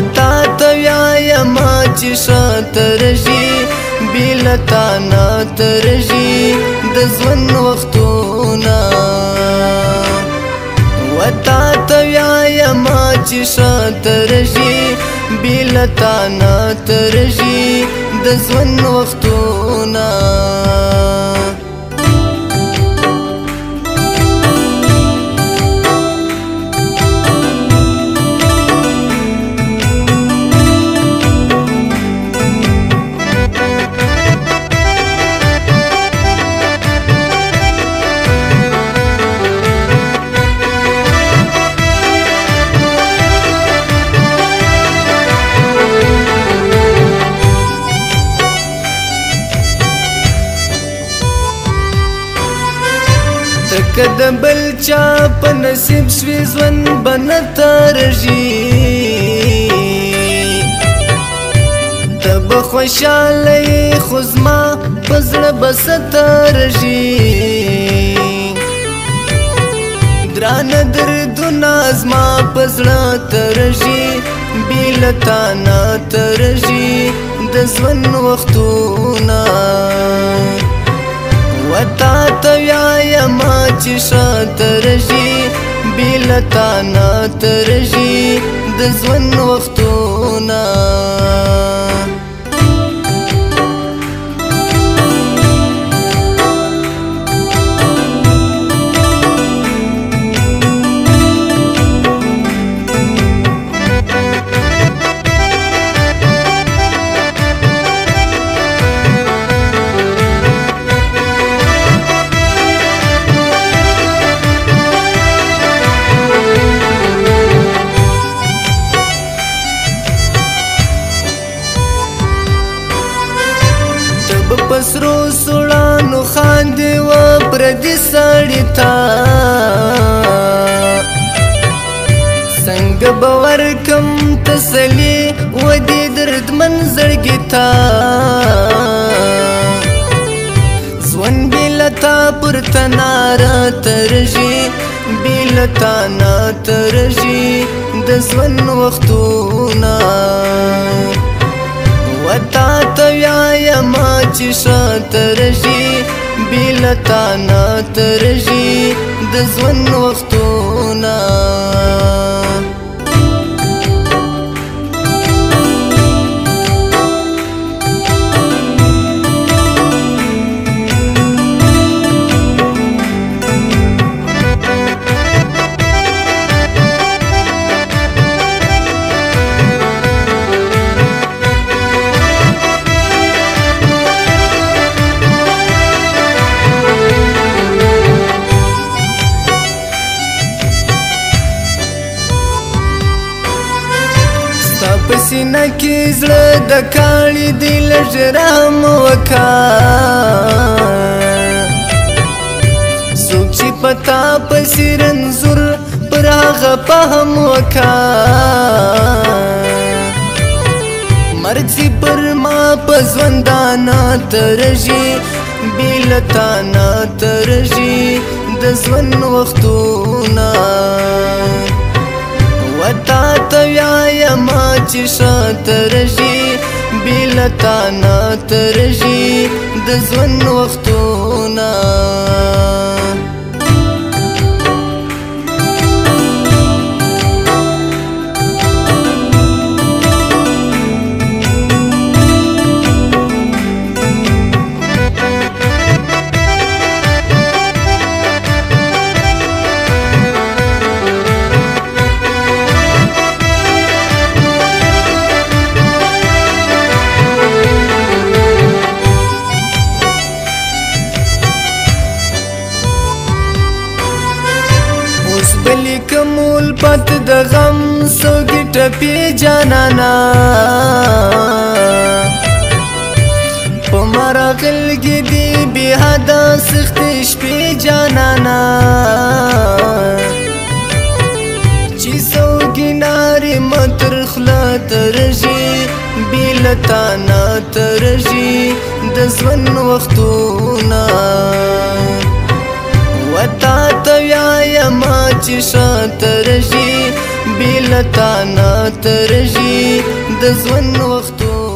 وتا ته وایم چې شاته رژي بېله تا نه ترژي د ژوند وختونه وتا ته وایم چې شاته رژي بېله تا نه ترژي د ژوند وختونه که د بل چا په نصیب شوي ژوند به نه ترژي ته به خوشحاله یې خو زما په زړه به څه ترژي ګرانه دردونه زما په زړه ترژي بېله تا نه ترژي د ژوند وختونه وتا ته وایم چې شاته رژي بېله تا نه ترژي د ژوند وختونه پسرو سوړانو خاندې و پردي سړي ته څنګه به ورکم تسلي و دې دردمن زړګي ته ژوند بېله تا پورته ناره ترژي بېله تا نه ترژي د ژوند وختونه وتا ته وایم چې شاته رژي بېله تا نه ترژي د ژوند وختونه په سینه کې زړه د کاڼي دی لږ رحم وکړه څوک چې په تا پسې رنځور پر هغه فهم وکړه مرګ چې پر ما په ژوندانه ترژي بېله تا نه ترژي د ژوند وختونه وتا ته وایم چې شاته رژي بېله تا نه ترژي د ژوند وختونه کمول پت د غم سوګي ټپي جانانا په مرغل کې دی به حدا سخت شپې جانانا چې سوګي ناري متر خلا ترژي بېله تا نه ترژي د ژوند وختونه وتا ته وایم چې شاته رژي بیلتانا ترجی د ژوند وختو